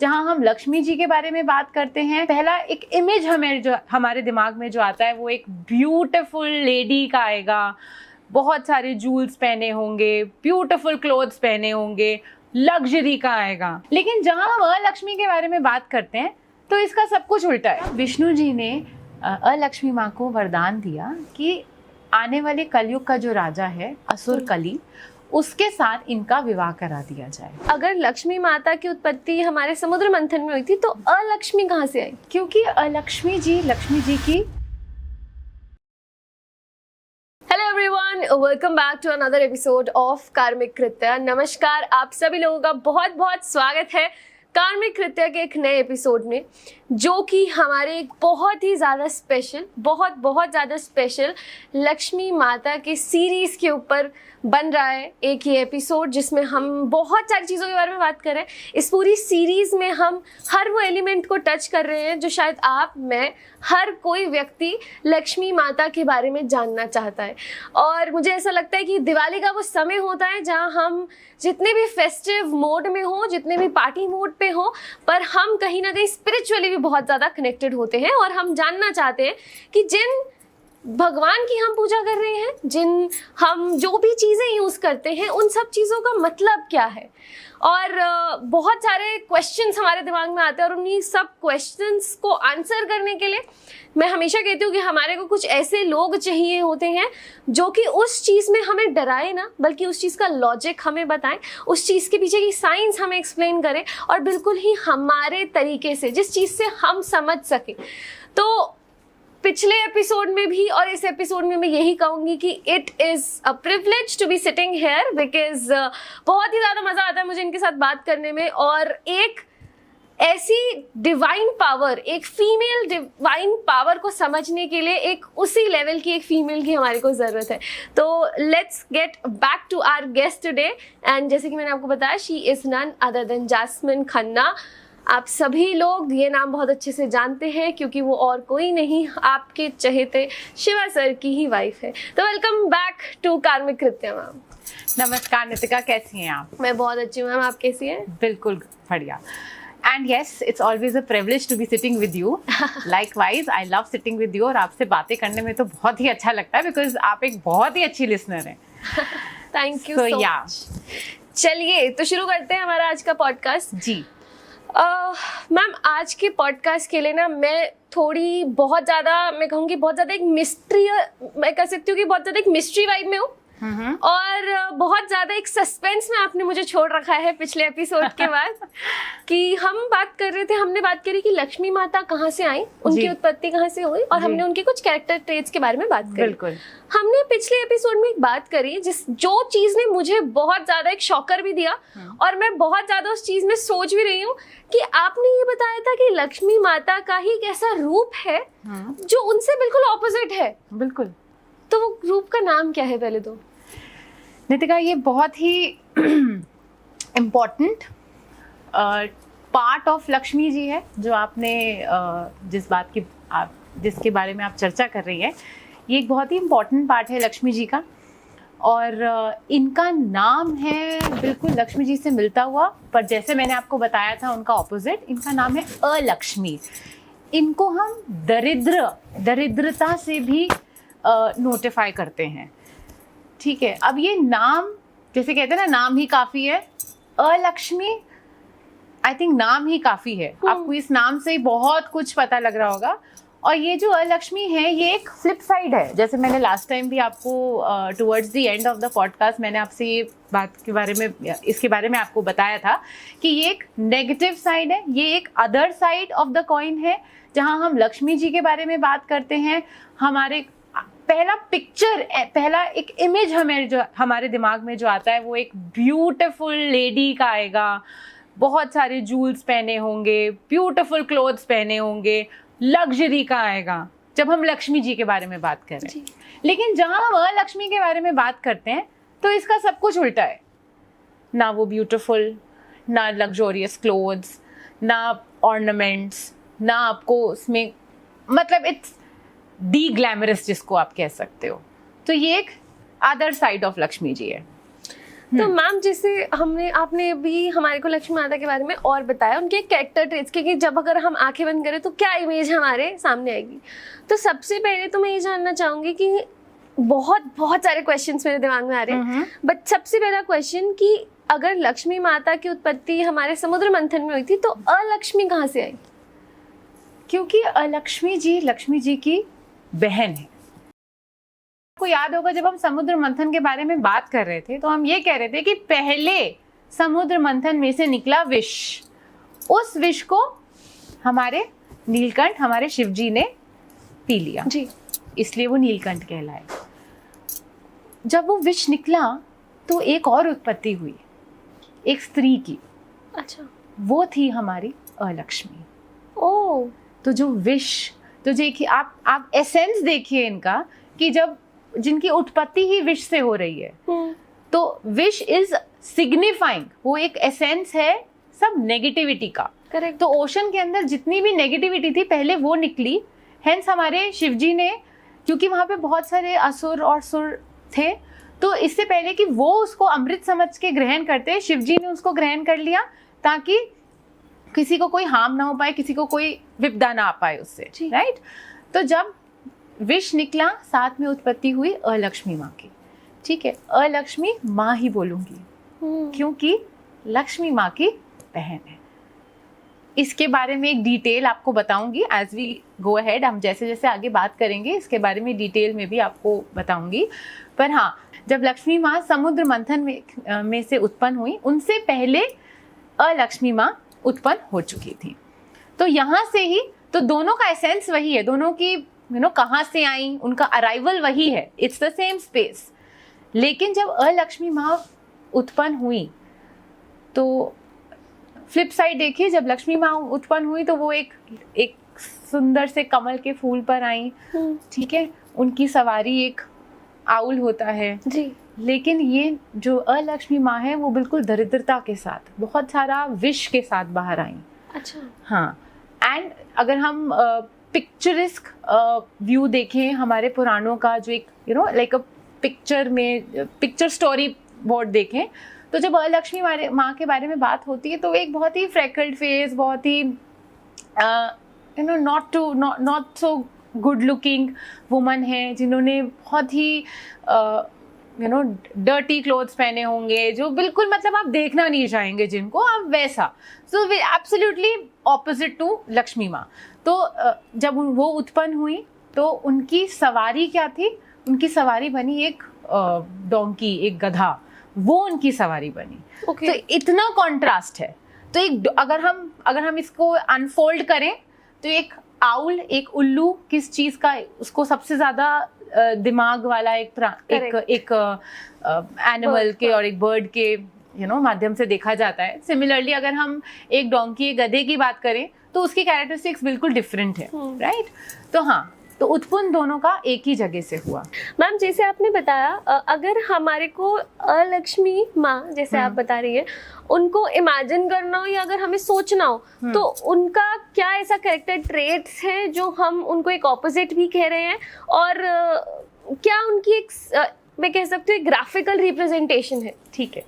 जहाँ हम लक्ष्मी जी के बारे में बात करते हैं, पहला एक इमेज हमारे दिमाग में जो आता है वो एक ब्यूटीफुल लेडी का आएगा, बहुत सारे जूल्स पहने होंगे, ब्यूटीफुल क्लोथ्स पहने होंगे, लग्जरी का आएगा। लेकिन जहाँ हम अलक्ष्मी के बारे में बात करते हैं तो इसका सब कुछ उल्टा है। विष्णु जी ने अलक्ष्मी माँ को वरदान दिया कि आने वाले कलयुग का जो राजा है असुर कली, उसके साथ इनका विवाह करा दिया जाए। अगर लक्ष्मी माता की उत्पत्ति हमारे समुद्र मंथन में हुई थी तो अलक्ष्मी कहाँ से आई? क्योंकि अलक्ष्मी जी लक्ष्मी जी की। Hello everyone, welcome back to another episode of Karmik Kritya. नमस्कार, आप सभी लोगों का बहुत बहुत स्वागत है कार्मिक कृत्य के एक नए एपिसोड में, जो कि हमारे एक बहुत ही ज़्यादा स्पेशल, बहुत ज़्यादा स्पेशल लक्ष्मी माता के सीरीज़ के ऊपर बन रहा है। एक ही एपिसोड जिसमें हम बहुत सारी चीज़ों के बारे में बात कर रहे हैं। इस पूरी सीरीज़ में हम हर वो एलिमेंट को टच कर रहे हैं जो शायद आप, मैं, हर कोई व्यक्ति लक्ष्मी माता के बारे में जानना चाहता है। और मुझे ऐसा लगता है कि दिवाली का वो समय होता है जहाँ हम जितने भी फेस्टिव मोड में हो, जितने भी पार्टी मोड पे हो, पर हम कहीं ना कहीं स्पिरिचुअली भी बहुत ज़्यादा कनेक्टेड होते हैं और हम जानना चाहते हैं कि जिन भगवान की हम पूजा कर रहे हैं, जिन हम जो भी चीज़ें यूज़ करते हैं, उन सब चीज़ों का मतलब क्या है। और बहुत सारे क्वेश्चंस हमारे दिमाग में आते हैं और उन्हीं सब क्वेश्चंस को आंसर करने के लिए मैं हमेशा कहती हूँ कि हमारे को कुछ ऐसे लोग चाहिए होते हैं जो कि उस चीज़ में हमें डराए ना, बल्कि उस चीज़ का लॉजिक हमें बताएं, उस चीज़ के पीछे की साइंस हमें एक्सप्लेन करें और बिल्कुल ही हमारे तरीके से, जिस चीज़ से हम समझ सकें। तो पिछले एपिसोड में भी और इस एपिसोड में मैं यही कहूँगी कि it is a privilege to be sitting here, because बहुत ही ज़्यादा मज़ा आता है मुझे इनके साथ बात करने में। और एक ऐसी डिवाइन पावर, एक फीमेल डिवाइन पावर को समझने के लिए एक उसी लेवल की एक फीमेल की हमारे को ज़रूरत है। तो let's get back to our guest today. And जैसे कि मैंने आपको बताया, she is none other than Jasmine Khanna. आप सभी लोग ये नाम बहुत अच्छे से जानते हैं क्योंकि वो और कोई नहीं, आपके चहेते शिवा सर की ही वाइफ है। तो वेलकम बैक टू कार्मिक कृत्य मैम। नमस्कार नितिका, कैसी हैं आप? मैं बहुत अच्छी हूँ मैम, आप कैसी हैं? बिल्कुल बढ़िया। And yes, it's always a privilege to be sitting with you. Likewise I love sitting with you और आपसे बातें करने में तो बहुत ही अच्छा लगता है बिकॉज आप एक बहुत ही अच्छी लिसनर हैं। Thank you so much. चलिए तो शुरू करते हैं हमारा आज का पॉडकास्ट। जी मैम, आज के पॉडकास्ट के लिए ना मैं थोड़ी बहुत ज़्यादा, मैं कहूँगी बहुत ज़्यादा एक मिस्ट्री, मैं कह सकती हूँ कि बहुत ज़्यादा एक मिस्ट्री वाइब में हूँ और बहुत ज़्यादा एक सस्पेंस में आपने मुझे छोड़ रखा है पिछले एपिसोड के बाद कि हम बात कर रहे थे, हमने बात करी कि लक्ष्मी माता कहाँ से आई, उनकी उत्पत्ति कहाँ से हुई और हमने उनके कुछ कैरेक्टर ट्रेट्स के बारे में बात करी। बिल्कुल। हमने पिछले एपिसोड में एक बात करी जो चीज़ ने मुझे बहुत ज़्यादा एक शॉकर भी दिया और मैं बहुत ज़्यादा उस चीज़ में सोच भी रही हूँ कि आपने ये बताया था कि लक्ष्मी माता का ही एक ऐसा रूप है जो उनसे बिल्कुल ऑपोजिट है। बिल्कुल। तो वो रूप का नाम क्या है? पहले तो नितिका, ये बहुत ही important part of Lakshmi ji है जो आपने जिसके बारे में आप चर्चा कर रही हैं। ये एक बहुत ही इम्पोर्टेंट पार्ट है लक्ष्मी जी का और इनका नाम है बिल्कुल लक्ष्मी जी से मिलता हुआ, पर जैसे मैंने आपको बताया था उनका ऑपोजिट, इनका नाम है अलक्ष्मी। इनको हम दरिद्रता से भी नोटिफाई करते हैं। ठीक है, अब ये नाम, जैसे कहते हैं ना, नाम ही काफ़ी है। अलक्ष्मी, आई थिंक नाम ही काफ़ी है। आपको इस नाम से ही बहुत कुछ पता लग रहा होगा। और ये जो अलक्ष्मी है, ये एक फ्लिप साइड है। जैसे मैंने लास्ट टाइम भी आपको towards the end of the podcast मैंने आपसे ये बात के बारे में, इसके बारे में आपको बताया था कि ये एक नेगेटिव साइड है, ये एक other side of the coin है। जहाँ हम लक्ष्मी जी के बारे में बात करते हैं, हमारे पहला एक इमेज हमारे दिमाग में जो आता है वो एक ब्यूटीफुल लेडी का आएगा, बहुत सारे जूल्स पहने होंगे, ब्यूटीफुल क्लोथ्स पहने होंगे, लग्जरी का आएगा जब हम लक्ष्मी जी के बारे में बात करें। लेकिन जहाँ हम अलक्ष्मी के बारे में बात करते हैं तो इसका सब कुछ उल्टा है। ना वो ब्यूटीफुल, ना लग्जोरियस क्लोथ्स, ना ऑर्नामेंट्स, ना आपको उसमें, मतलब इट्स डी ग्लैमरस जिसको आप कह सकते हो। तो ये एक other side of Lakshmi ji है। तो मैम जैसे आपने भी हमारे को लक्ष्मी माता के बारे में और बताया, उनके कैरेक्टर ट्रेट्स, क्योंकि जब अगर हम आंखें बंद करें तो क्या इमेज हमारे सामने आएगी। तो सबसे पहले तो मैं ये जानना चाहूंगी कि बहुत सारे क्वेश्चंस मेरे दिमाग में आ रहे हैं, बट सबसे पहला क्वेश्चन कि अगर लक्ष्मी माता की उत्पत्ति हमारे समुद्र मंथन में हुई थी तो अलक्ष्मी कहाँ से आई? क्योंकि लक्ष्मी जी की बहन है। आपको याद होगा जब हम समुद्र मंथन के बारे में बात कर रहे थे तो हम ये कह रहे थे कि पहले समुद्र मंथन में से निकला विष, उस विष को हमारे नीलकंठ, हमारे शिव जी ने पी लिया जी, इसलिए वो नीलकंठ कहलाए। जब वो विष निकला तो एक और उत्पत्ति हुई, एक स्त्री की। अच्छा, वो थी हमारी अलक्ष्मी। ओ, तो जो विष, तो देखिए आप एसेंस देखिए इनका कि जब जिनकी उत्पत्ति ही विष से हो रही है, तो विष इज सिग्निफाइंग, वो एक एसेंस है सब नेगेटिविटी का। करेक्ट। तो ओशन के अंदर जितनी भी नेगेटिविटी थी पहले वो निकली, हेंस हमारे शिवजी ने, क्योंकि वहां पे बहुत सारे असुर और सुर थे, तो इससे पहले कि वो उसको अमृत समझ के ग्रहण करते, शिवजी ने उसको ग्रहण कर लिया ताकि किसी को कोई हार्म ना हो पाए, किसी को कोई विपदा ना आ पाए उससे, राइट। तो जब विष निकला साथ में उत्पत्ति हुई अलक्ष्मी माँ की। ठीक है, अलक्ष्मी माँ ही बोलूंगी क्योंकि लक्ष्मी माँ की बहन है। इसके बारे में एक डिटेल आपको बताऊंगी एज वी गो अहेड, हम जैसे जैसे आगे बात करेंगे इसके बारे में डिटेल में भी आपको बताऊंगी। पर हाँ, जब लक्ष्मी माँ समुद्र मंथन में से उत्पन्न हुई, उनसे पहले अलक्ष्मी माँ उत्पन्न हो चुकी थी। तो यहाँ से ही तो दोनों का एसेंस वही है, दोनों की कहाँ से आई, उनका अराइवल वही है, इट्स द सेम स्पेस। लेकिन जब अलक्ष्मी माँ उत्पन्न हुई तो फ्लिप साइड देखिए, जब लक्ष्मी माँ उत्पन्न हुई तो वो एक सुंदर से कमल के फूल पर आई। ठीक है, उनकी सवारी एक आउल होता है जी। लेकिन ये जो अलक्ष्मी माँ है वो बिल्कुल दरिद्रता के साथ, बहुत सारा विष के साथ बाहर आई। अच्छा, हाँ। एंड अगर हम पिक्चरिस्क व्यू देखें हमारे पुराणों का, जो एक like a picture story board देखें, तो जब अलक्ष्मी माँ के बारे में बात होती है तो एक बहुत ही फ्रैकल्ड फेस, बहुत ही not so good looking woman है, जिन्होंने बहुत ही डर्टी क्लोथ्स पहने होंगे, जो बिल्कुल मतलब आप देखना नहीं चाहेंगे जिनको, आप वैसा। So absolutely opposite to Lakshmi माँ। तो जब वो उत्पन्न हुई तो उनकी सवारी क्या थी? उनकी सवारी बनी एक डोंकी, एक गधा, वो उनकी सवारी बनी। Okay. तो इतना कॉन्ट्रास्ट है। तो अगर हम इसको अनफोल्ड करें तो एक आउल, एक उल्लू किस चीज का, उसको सबसे ज्यादा दिमाग वाला एक एनिमल के और एक बर्ड के माध्यम से देखा जाता है। सिमिलरली अगर हम एक डोंकी, एक गधे की बात करें तो उसकी कैरेक्टरिस्टिक्स बिल्कुल डिफरेंट है, राइट। तो हाँ, तो उत्पन्न दोनों का एक ही जगह से हुआ। मैम जैसे आपने बताया, अगर हमारे को अलक्ष्मी माँ जैसे आप बता रही है, उनको इमेजिन करना हो या अगर हमें सोचना हो तो उनका क्या ऐसा कैरेक्टर ट्रेट्स है जो हम उनको एक ऑपोजिट भी कह रहे हैं, और क्या उनकी एक मैं कह सकती हूँ ग्राफिकल रिप्रेजेंटेशन है? ठीक है,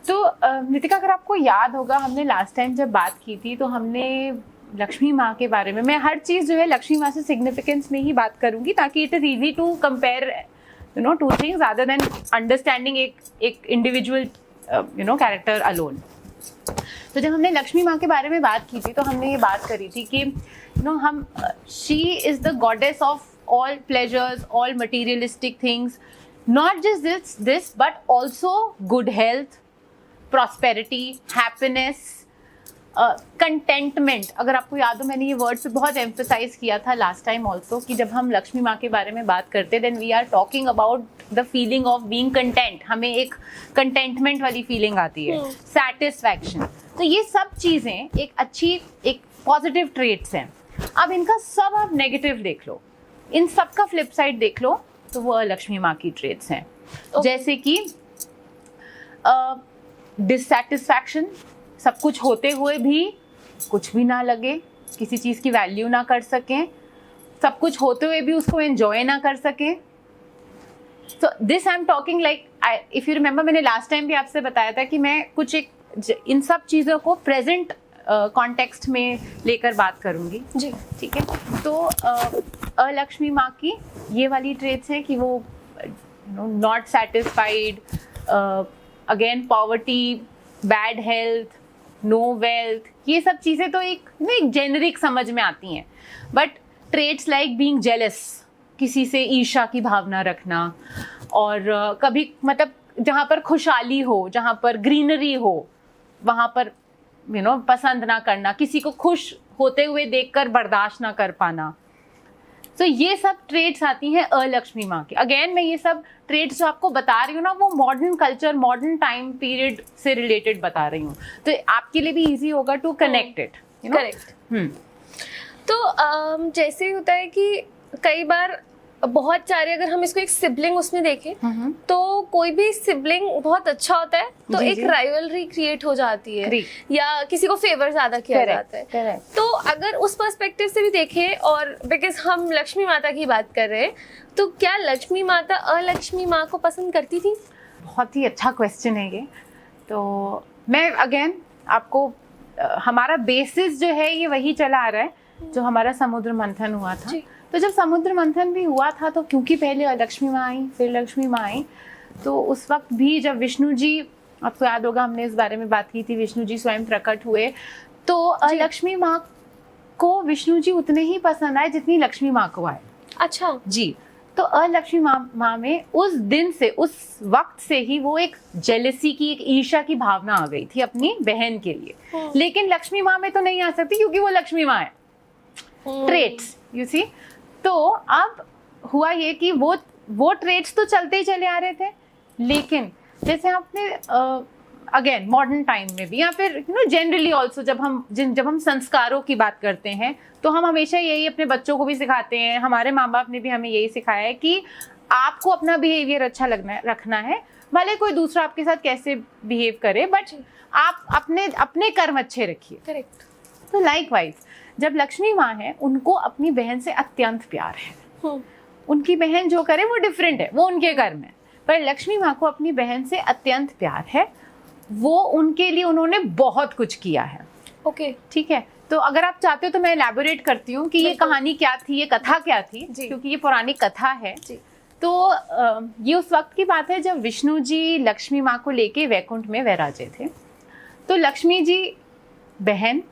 तो नितिका अगर आपको याद होगा, हमने लास्ट टाइम जब बात की थी तो हमने लक्ष्मी माँ के बारे में, मैं हर चीज़ जो है लक्ष्मी माँ से सिग्निफिकेंस में ही बात करूंगी ताकि it is easy to compare two things other than understanding एक इंडिविजुअल कैरेक्टर अलोन। तो जब हमने लक्ष्मी माँ के बारे में बात की थी तो हमने ये बात करी थी कि हम she is the goddess of all pleasures, all materialistic things, not just this but also good health, prosperity, happiness, contentment। अगर आपको याद हो, मैंने ये वर्ड पे बहुत एम्फसाइज किया था लास्ट टाइम ऑल्सो कि जब हम लक्ष्मी माँ के बारे में बात करते then we are talking about the feeling of being content. हमें एक कंटेंटमेंट वाली फीलिंग आती है, सेटिस्फैक्शन। तो ये सब चीज़ें एक अच्छी, एक पॉजिटिव ट्रेट्स हैं। अब इनका सब आप नेगेटिव देख लो, इन सब का फ्लिप साइड देख लो, तो वो लक्ष्मी माँ की ट्रेट्स हैं। जैसे कि डिससैटिस्फैक्शन, सब कुछ होते हुए भी कुछ भी ना लगे, किसी चीज़ की वैल्यू ना कर सकें, सब कुछ होते हुए भी उसको एंजॉय ना कर सकें। So this I am talking like if you remember, मैंने लास्ट टाइम भी आपसे बताया था कि मैं कुछ इन सब चीज़ों को प्रेजेंट कॉन्टेक्स्ट में लेकर बात करूंगी जी। ठीक है। तो अलक्ष्मी माँ की ये वाली ट्रेट्स हैं कि वो not satisfied, again poverty, bad health, no wealth, ये सब चीज़ें तो एक जेनरिक समझ में आती हैं। But traits like being jealous, किसी से ईर्ष्या की भावना रखना, और कभी मतलब जहाँ पर खुशहाली हो, जहाँ पर ग्रीनरी हो, वहाँ पर पसंद ना करना, किसी को खुश होते हुए देखकर बर्दाश्त ना कर पाना। तो ये सब ट्रेड्स आती हैं अलक्ष्मी माँ की। अगेन मैं ये सब ट्रेड्स जो आपको बता रही हूँ ना, वो modern culture, modern time period से रिलेटेड बता रही हूँ, तो आपके लिए भी इजी होगा टू कनेक्ट इट। करेक्ट। तो जैसे होता है कि कई बार बहुत सारे, अगर हम इसको एक सिबलिंग उसमें देखें तो कोई भी सिबलिंग बहुत अच्छा होता है तो एक राइवलरी क्रिएट हो जाती है या किसी को फेवर ज्यादा किया जाता है। तो अगर उस पर्सपेक्टिव से भी देखें, और बिकॉज हम लक्ष्मी माता की बात कर रहे हैं, तो क्या लक्ष्मी माता अलक्ष्मी माँ को पसंद करती थी? बहुत ही अच्छा क्वेश्चन है ये। तो मैं अगेन आपको हमारा बेसिस जो है ये वही चला आ रहा है जो हमारा समुद्र मंथन हुआ था। तो जब समुद्र मंथन भी हुआ था, तो क्योंकि पहले अलक्ष्मी माँ आई, फिर लक्ष्मी माँ आई, तो उस वक्त भी जब विष्णु जी, आपको याद होगा हमने इस बारे में बात की थी, विष्णु जी स्वयं प्रकट हुए, तो अलक्ष्मी माँ को विष्णु जी उतने ही पसंद आए जितनी लक्ष्मी माँ को आए। अच्छा जी। तो अलक्ष्मी माँ में उस दिन से, उस वक्त से ही वो एक जेलसी की, एक ईर्ष्या की भावना आ गई थी अपनी बहन के लिए। लेकिन लक्ष्मी माँ में तो नहीं आ सकती क्योंकि वो लक्ष्मी माँ है। Traits you see. तो अब हुआ ये कि वो ट्रेड्स तो चलते ही चले आ रहे थे, लेकिन जैसे आपने अगेन मॉडर्न टाइम में भी, या फिर जनरली ऑल्सो जब हम संस्कारों की बात करते हैं, तो हम हमेशा यही अपने बच्चों को भी सिखाते हैं, हमारे माँ बाप ने भी हमें यही सिखाया है कि आपको अपना बिहेवियर अच्छा रखना है, भले कोई दूसरा आपके साथ कैसे बिहेव करे, बट आप अपने कर्म अच्छे रखिए। करेक्ट। तो लाइकवाइज जब लक्ष्मी माँ है, उनको अपनी बहन से अत्यंत प्यार है। उनकी बहन जो करे वो डिफरेंट है, वो उनके कर्म है, पर लक्ष्मी माँ को अपनी बहन से अत्यंत प्यार है। वो उनके लिए उन्होंने बहुत कुछ किया है। ओके ठीक है। तो अगर आप चाहते हो तो मैं एलैबोरेट करती हूँ कि ये कहानी क्या थी, ये कथा क्या थी, क्योंकि ये पुरानी कथा है। तो ये उस वक्त की बात है जब विष्णु जी लक्ष्मी माँ को लेके वैकुंठ में विराजे थे। तो लक्ष्मी जी बहन,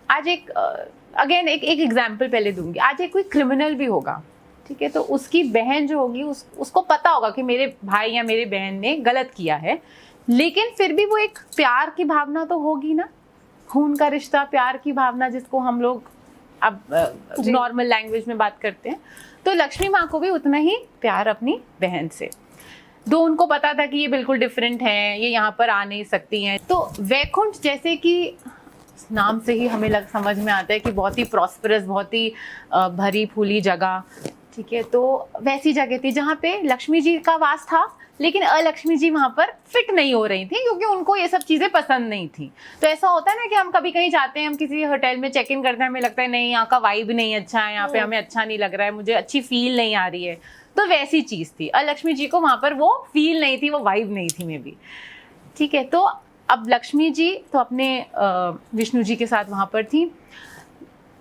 आज एक अगेन एक एग्जाम्पल पहले दूंगी। आज एक कोई क्रिमिनल भी होगा, ठीक है, तो उसकी बहन जो होगी उसको पता होगा कि मेरे भाई या मेरे बहन ने गलत किया है, लेकिन फिर भी वो एक प्यार की भावना तो होगी ना, खून का रिश्ता, प्यार की भावना, जिसको हम लोग अब नॉर्मल लैंग्वेज में बात करते हैं। तो लक्ष्मी माँ को भी उतना ही प्यार अपनी बहन से, दो उनको पता था कि ये बिल्कुल डिफरेंट है, ये यहाँ पर आ नहीं सकती हैं। तो वैकुंठ, जैसे कि नाम से ही हमें समझ में आता है कि बहुत ही प्रॉस्परस, बहुत ही भरी फूली जगह, ठीक है, तो वैसी जगह थी जहाँ पे लक्ष्मी जी का वास था, लेकिन अलक्ष्मी जी वहाँ पर फिट नहीं हो रही थी क्योंकि उनको ये सब चीज़ें पसंद नहीं थी। तो ऐसा होता है ना कि हम कभी कहीं जाते हैं, हम किसी होटल में चेक इन करते हैं, हमें लगता है नहीं यहाँ का वाइब नहीं अच्छा है, यहाँ पे हमें अच्छा नहीं लग रहा है, मुझे अच्छी फील नहीं आ रही है। तो वैसी चीज़ थी, अलक्ष्मी जी को वहाँ पर वो फील नहीं थी, वो वाइब नहीं थी मे बी, ठीक है। तो अब लक्ष्मी जी तो अपने विष्णु जी के साथ वहाँ पर थी।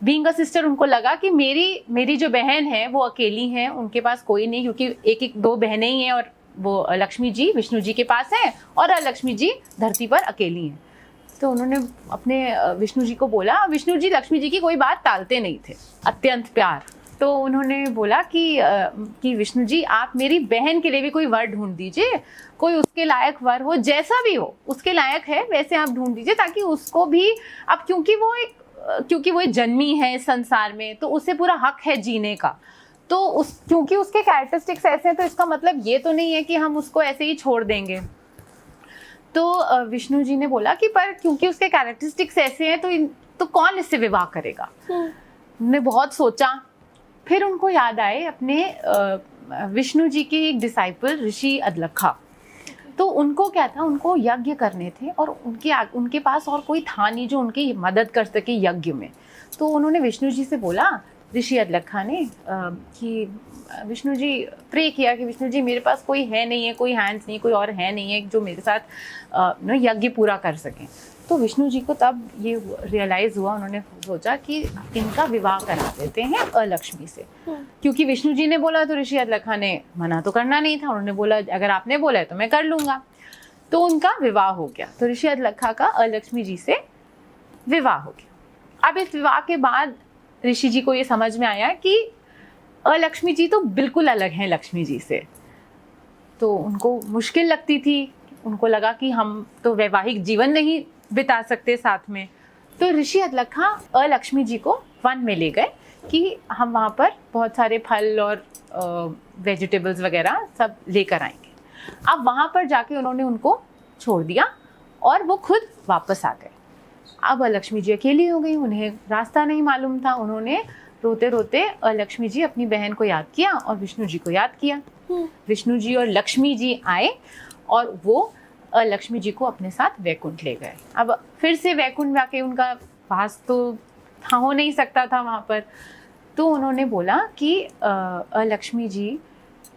बीइंग अ सिस्टर, उनको लगा कि मेरी जो बहन है वो अकेली है, उनके पास कोई नहीं, क्योंकि एक दो बहनें ही हैं, और वो लक्ष्मी जी विष्णु जी के पास हैं और लक्ष्मी जी धरती पर अकेली हैं। तो उन्होंने अपने विष्णु जी को बोला, विष्णु जी लक्ष्मी जी की कोई बात टालते नहीं थे, अत्यंत प्यार। तो उन्होंने बोला कि विष्णु जी आप मेरी बहन के लिए भी कोई वर ढूंढ दीजिए, कोई उसके लायक वर हो, जैसा भी हो उसके लायक है वैसे आप ढूंढ दीजिए, ताकि उसको भी, अब क्योंकि वो जन्मी है इस संसार में, तो उसे पूरा हक है जीने का। तो क्योंकि उसके कैरेक्टरिस्टिक्स ऐसे हैं, तो इसका मतलब ये तो नहीं है कि हम उसको ऐसे ही छोड़ देंगे। तो विष्णु जी ने बोला कि पर क्योंकि उसके कैरेक्टरिस्टिक्स ऐसे हैं तो कौन इससे विवाह करेगा। उन्होंने बहुत सोचा, फिर उनको याद आए अपने विष्णु जी के एक डिसाइपल ऋषि अदलखा। तो उनको क्या था, उनको यज्ञ करने थे और उनके पास और कोई था नहीं जो उनकी मदद कर सके यज्ञ में। तो उन्होंने विष्णु जी से बोला ऋषि अदलखा ने कि विष्णु जी प्रे किया कि विष्णु जी मेरे पास कोई है नहीं है, कोई हैंड्स नहीं, कोई और है नहीं है जो मेरे साथ यज्ञ पूरा कर सकें। तो विष्णु जी को तब ये रियलाइज़ हुआ, उन्होंने सोचा कि इनका विवाह करा देते हैं अलक्ष्मी से। क्योंकि विष्णु जी ने बोला तो ऋषि अदलखा ने मना तो करना नहीं था, उन्होंने बोला अगर आपने बोला है तो मैं कर लूँगा। तो उनका विवाह हो गया। तो ऋषि अदलखा का अलक्ष्मी जी से विवाह हो गया। अब इस विवाह के बाद ऋषि जी को ये समझ में आया कि अलक्ष्मी जी तो बिल्कुल अलग हैं लक्ष्मी जी से। तो उनको मुश्किल लगती थी, उनको लगा कि हम तो वैवाहिक जीवन नहीं बिता सकते साथ में। तो ऋषि अदलखा अलक्ष्मी जी को वन में ले गए कि हम वहाँ पर बहुत सारे फल और वेजिटेबल्स वगैरह सब लेकर आएंगे। अब वहाँ पर जाके उन्होंने उनको छोड़ दिया और वो खुद वापस आ गए। अब अलक्ष्मी जी अकेली हो गई, उन्हें रास्ता नहीं मालूम था। उन्होंने रोते रोते अलक्ष्मी जी अपनी बहन को याद किया और विष्णु जी को याद किया। विष्णु जी और लक्ष्मी जी आए और वो लक्ष्मी जी को अपने साथ वैकुंठ ले गए। अब फिर से वैकुंठ जाके उनका वास तो हो नहीं सकता था वहाँ पर। तो उन्होंने बोला कि लक्ष्मी जी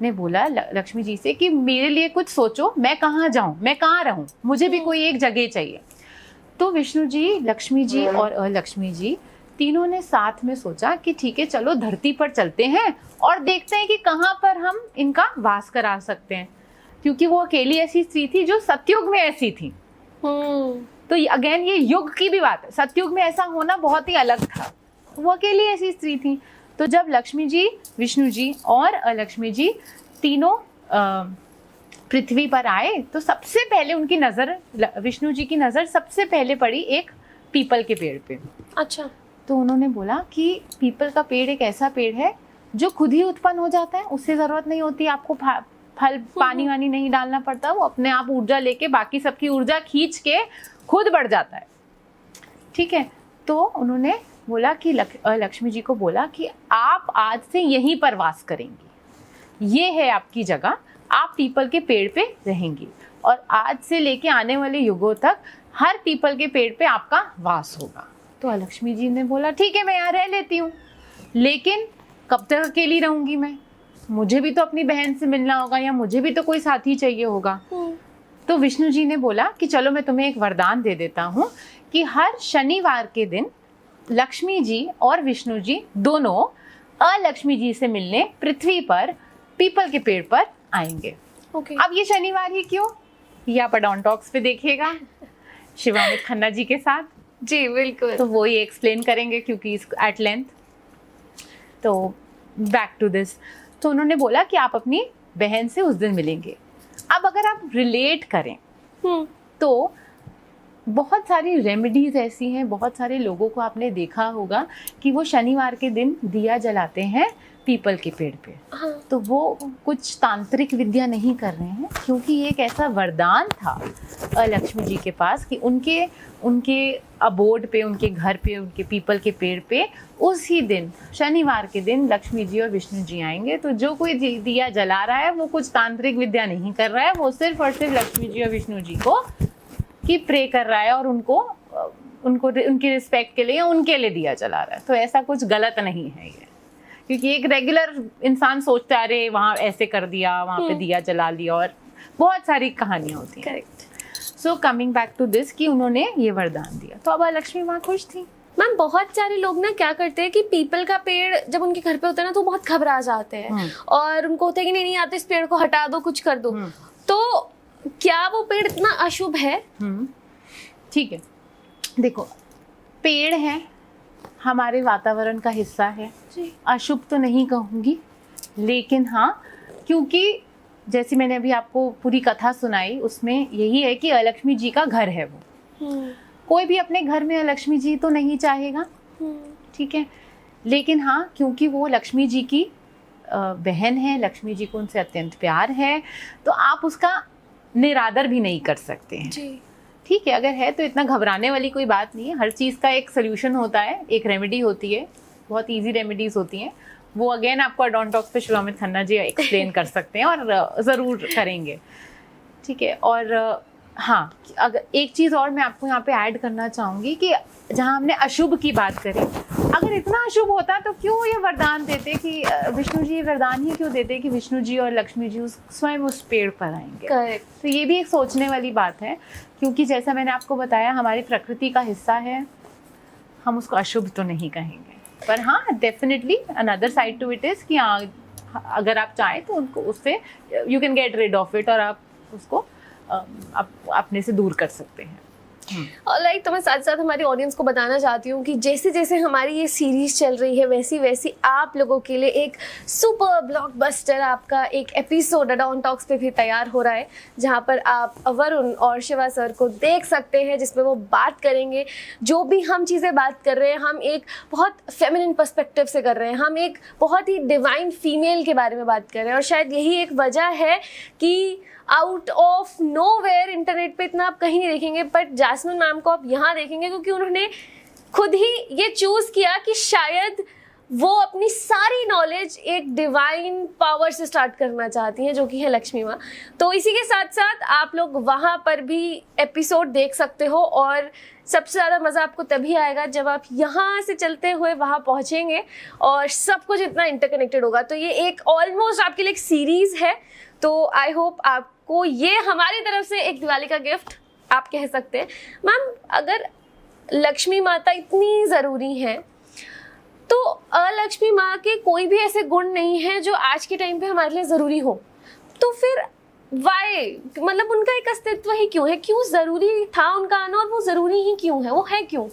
ने बोला लक्ष्मी जी से कि मेरे लिए कुछ सोचो, मैं कहाँ जाऊँ, मैं कहाँ रहूँ, मुझे भी कोई एक जगह चाहिए। तो विष्णु जी, लक्ष्मी जी और लक्ष्मी जी तीनों ने साथ में सोचा कि ठीक है चलो धरती पर चलते हैं और देखते हैं कि कहाँ पर हम इनका वास करा सकते हैं। क्योंकि वो अकेली ऐसी स्त्री थी जो सतयुग में ऐसी थी। तो अगेन ये युग की भी बात है, सतयुग में ऐसा होना बहुत ही अलग था। वो अकेली ऐसी स्त्री थी। तो जब लक्ष्मी जी, विष्णु जी और लक्ष्मी जी तीनों पृथ्वी पर आए तो सबसे पहले उनकी नज़र, विष्णु जी की नज़र सबसे पहले पड़ी एक पीपल के पेड़ पे। अच्छा। तो उन्होंने बोला कि पीपल का पेड़ एक ऐसा पेड़ है जो खुद ही उत्पन्न हो जाता है, उससे ज़रूरत नहीं होती आपको फल पानी वानी नहीं डालना पड़ता, वो अपने आप ऊर्जा लेके बाकी सबकी ऊर्जा खींच के खुद बढ़ जाता है। ठीक है। तो उन्होंने बोला कि लक्ष्मी जी को बोला कि आप आज से यहीं पर वास करेंगी, ये है आपकी जगह, आप पीपल के पेड़ पे रहेंगी और आज से लेके आने वाले युगों तक हर पीपल के पेड़ पे आपका वास होगा। तो लक्ष्मी जी ने बोला ठीक है मैं यहाँ रह लेती हूँ, लेकिन कब तक अकेली रहूंगी मैं, मुझे भी तो अपनी बहन से मिलना होगा या मुझे भी तो कोई साथी चाहिए होगा। तो विष्णु जी ने बोला कि चलो मैं तुम्हें एक वरदान दे देता हूँ कि हर शनिवार के दिन लक्ष्मी जी और विष्णु जी दोनों अलक्ष्मी जी से मिलने पृथ्वी पर पीपल के पेड़ पर आएंगे। अब ये शनिवार ही क्यों, ये आप अडॉन टॉक्स पे देखिएगा शिवामित खन्ना जी के साथ। जी बिल्कुल। तो वो ये एक्सप्लेन करेंगे क्योंकि एट लेंथ। तो बैक टू दिस, तो उन्होंने बोला कि आप अपनी बहन से उस दिन मिलेंगे। अब अगर आप रिलेट करें तो बहुत सारी रेमेडीज ऐसी हैं, बहुत सारे लोगों को आपने देखा होगा कि वो शनिवार के दिन दिया जलाते हैं पीपल के पेड़ पे। तो वो कुछ तांत्रिक विद्या नहीं कर रहे हैं, क्योंकि ये एक ऐसा वरदान था लक्ष्मी जी के पास कि उनके अबोर्ड पे, उनके घर पे, उनके पीपल के पेड़ पे उसी दिन शनिवार के दिन लक्ष्मी जी और विष्णु जी आएंगे। तो जो कोई दिया जला रहा है वो कुछ तांत्रिक विद्या नहीं कर रहा है, वो सिर्फ और सिर्फ लक्ष्मी जी और विष्णु जी को की प्रे कर रहा है और उनको उनकी रिस्पेक्ट के लिए, उनके लिए दिया जला रहा है। तो ऐसा कुछ गलत नहीं है ये, क्योंकि एक रेगुलर इंसान सोचता है अरे वहाँ ऐसे कर दिया, वहाँ पे दिया जला लिया, और बहुत सारी कहानियाँ होती हैं। Correct. So coming back to this कि उन्होंने ये वरदान दिया, तो अब लक्ष्मी वहाँ खुश थी। मैम बहुत सारे लोग ना क्या करते हैं कि पीपल का पेड़ जब उनके घर पे होता है ना तो बहुत घबरा जाते हैं और उनको होता है कि नहीं आते, इस पेड़ को हटा दो, कुछ कर दो। तो क्या वो पेड़ इतना अशुभ है? ठीक है, देखो पेड़ है, हमारे वातावरण का हिस्सा है, अशुभ तो नहीं कहूँगी, लेकिन हाँ, क्योंकि जैसे मैंने अभी आपको पूरी कथा सुनाई उसमें यही है कि अलक्ष्मी जी का घर है वो। कोई भी अपने घर में अलक्ष्मी जी तो नहीं चाहेगा, ठीक है, लेकिन हाँ क्योंकि वो लक्ष्मी जी की बहन है, लक्ष्मी जी को उनसे अत्यंत प्यार है, तो आप उसका निरादर भी नहीं कर सकते हैं। ठीक है, अगर है तो इतना घबराने वाली कोई बात नहीं है। हर चीज़ का एक सोल्यूशन होता है, एक रेमेडी होती है, बहुत इजी रेमेडीज होती हैं। वो अगेन आपको अडॉन टॉक्स पे शिवामित खन्ना जी एक्सप्लेन कर सकते हैं और ज़रूर करेंगे। ठीक है, और हाँ, अगर एक चीज़ और मैं आपको यहाँ पे ऐड करना चाहूँगी कि जहाँ हमने अशुभ की बात करी, अगर इतना अशुभ होता तो क्यों ये वरदान देते कि विष्णु जी वरदान ही क्यों देते कि विष्णु जी और लक्ष्मी जी स्वयं उस पेड़ पर आएंगे। करेक्ट। तो ये भी एक सोचने वाली बात है, क्योंकि जैसा मैंने आपको बताया हमारी प्रकृति का हिस्सा है, हम उसको अशुभ तो नहीं कहेंगे। पर हाँ, definitely another side to it is कि अगर आप चाहें तो उनको उससे you can get rid of it, और आप उसको अपने से दूर कर सकते हैं। ऑलराइट, तो मैं साथ साथ हमारी ऑडियंस को बताना चाहती हूँ कि जैसे जैसे हमारी ये सीरीज चल रही है वैसी वैसी आप लोगों के लिए एक सुपर ब्लॉकबस्टर आपका एक एपिसोड अडॉन टॉक्स पे भी तैयार हो रहा है, जहाँ पर आप वरुण और शिवा सर को देख सकते हैं, जिसमें वो बात करेंगे जो भी हम चीज़ें बात कर रहे हैं हम एक बहुत फेमिनिन पर्सपेक्टिव से कर रहे हैं, हम एक बहुत ही डिवाइन फीमेल के बारे में बात कर रहे हैं। और शायद यही एक वजह है कि आउट ऑफ नोवेयर इंटरनेट पे इतना आप कहीं नहीं देखेंगे, बट जैस्मिन मैम को आप यहाँ देखेंगे क्योंकि उन्होंने खुद ही ये चूज़ किया कि शायद वो अपनी सारी नॉलेज एक डिवाइन पावर से स्टार्ट करना चाहती हैं, जो कि है लक्ष्मी माँ। तो इसी के साथ साथ आप लोग वहाँ पर भी एपिसोड देख सकते हो, और सबसे ज़्यादा मज़ा आपको तभी आएगा जब आप यहाँ से चलते हुए वहाँ पहुँचेंगे और सब कुछ इतना इंटरकनेक्टेड होगा। तो ये एक ऑलमोस्ट आपके लिए एक सीरीज़ है, तो आई होप आपको ये हमारी तरफ से एक दिवाली का गिफ्ट आप कह सकते हैं। मैम, अगर लक्ष्मी माता इतनी ज़रूरी है तो अलक्ष्मी माँ के कोई भी ऐसे गुण नहीं है जो आज के टाइम पे हमारे लिए ज़रूरी हो, तो फिर वाई, मतलब उनका एक अस्तित्व ही क्यों है, क्यों ज़रूरी था उनका आना, और वो ज़रूरी ही क्यों है, वो है क्यों?